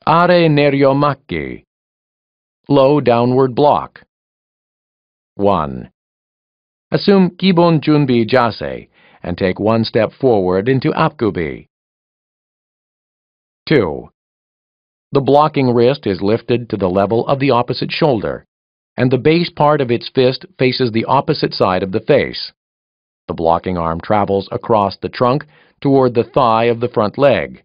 Are neryomakki. Low downward block. 1. Assume Kibon Junbi Jase and take one step forward into Apgubi. 2. The blocking wrist is lifted to the level of the opposite shoulder, and the base part of its fist faces the opposite side of the face. The blocking arm travels across the trunk toward the thigh of the front leg.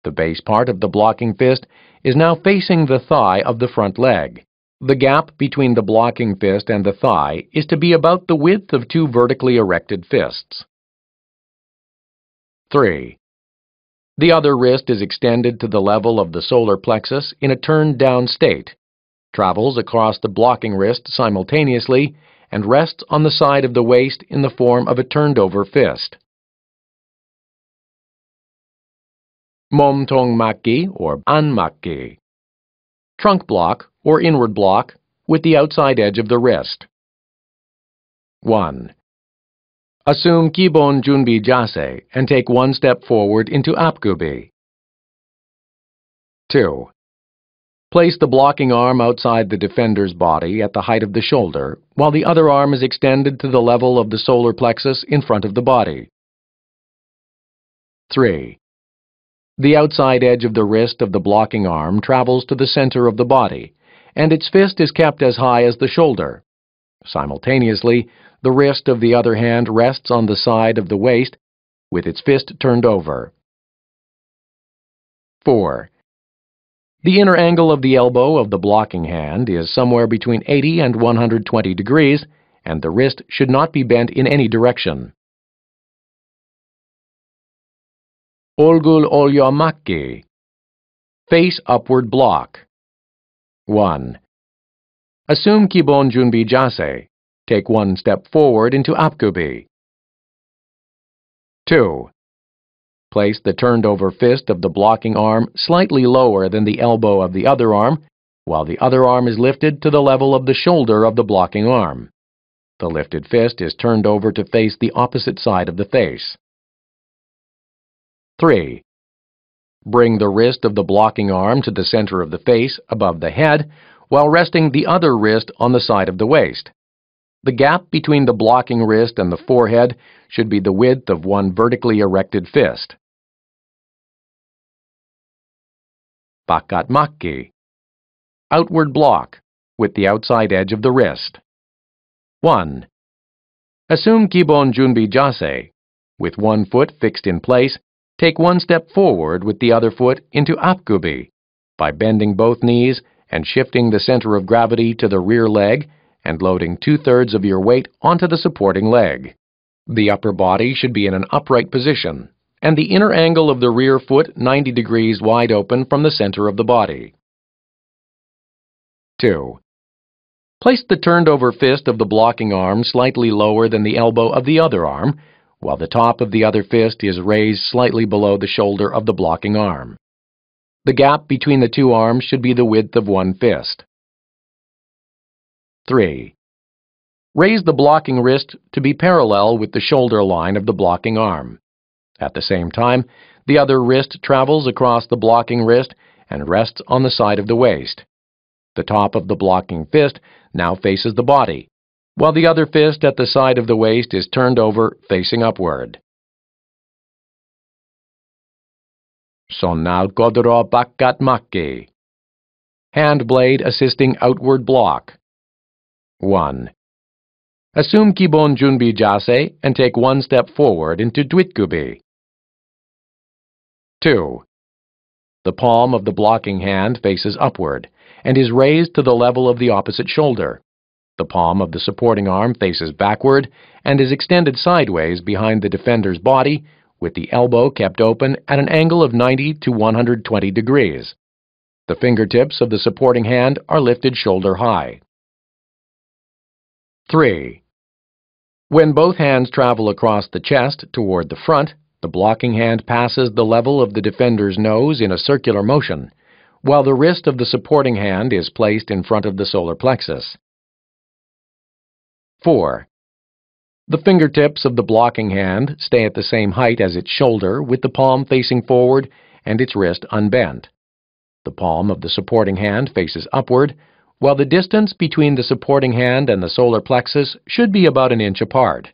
The base part of the blocking fist is now facing the thigh of the front leg. The gap between the blocking fist and the thigh is to be about the width of two vertically erected fists. 3. The other wrist is extended to the level of the solar plexus in a turned-down state, travels across the blocking wrist simultaneously, and rests on the side of the waist in the form of a turned-over fist. Momtong makki or anmakki. Trunk block or inward block with the outside edge of the wrist. 1. Assume Kibon Junbi Jase and take one step forward into Apgubi. 2. Place the blocking arm outside the defender's body at the height of the shoulder, while the other arm is extended to the level of the solar plexus in front of the body. 3. The outside edge of the wrist of the blocking arm travels to the center of the body, and its fist is kept as high as the shoulder. Simultaneously, the wrist of the other hand rests on the side of the waist with its fist turned over. 4. The inner angle of the elbow of the blocking hand is somewhere between 80 and 120 degrees, and the wrist should not be bent in any direction. Olgul olyomakki. Face upward block. 1. Assume Kibon Junbi Jase. Take one step forward into Apgubi. 2. Place the turned-over fist of the blocking arm slightly lower than the elbow of the other arm, while the other arm is lifted to the level of the shoulder of the blocking arm. The lifted fist is turned over to face the opposite side of the face. 3. Bring the wrist of the blocking arm to the center of the face above the head, while resting the other wrist on the side of the waist. The gap between the blocking wrist and the forehead should be the width of one vertically erected fist. Pakatmakki. Outward block, with the outside edge of the wrist. 1. Assume Kibon Junbi Jase. With one foot fixed in place, take one step forward with the other foot into Apgubi by bending both knees and shifting the center of gravity to the rear leg and loading 2/3 of your weight onto the supporting leg. The upper body should be in an upright position, and the inner angle of the rear foot 90 degrees wide open from the center of the body. 2. Place the turned-over fist of the blocking arm slightly lower than the elbow of the other arm, while the top of the other fist is raised slightly below the shoulder of the blocking arm. The gap between the two arms should be the width of one fist. 3. Raise the blocking wrist to be parallel with the shoulder line of the blocking arm. At the same time, the other wrist travels across the blocking wrist and rests on the side of the waist. The top of the blocking fist now faces the body, while the other fist at the side of the waist is turned over facing upward. Sonnaut Godoro Pakatmakki. Hand blade assisting outward block. 1. Assume Kibon Junbi Jase and take one step forward into Dwitgubi. 2. The palm of the blocking hand faces upward and is raised to the level of the opposite shoulder. The palm of the supporting arm faces backward and is extended sideways behind the defender's body, with the elbow kept open at an angle of 90 to 120 degrees. The fingertips of the supporting hand are lifted shoulder high. 3. When both hands travel across the chest toward the front, the blocking hand passes the level of the defender's nose in a circular motion, while the wrist of the supporting hand is placed in front of the solar plexus. 4. The fingertips of the blocking hand stay at the same height as its shoulder with the palm facing forward and its wrist unbent. The palm of the supporting hand faces upward, while the distance between the supporting hand and the solar plexus should be about an inch apart.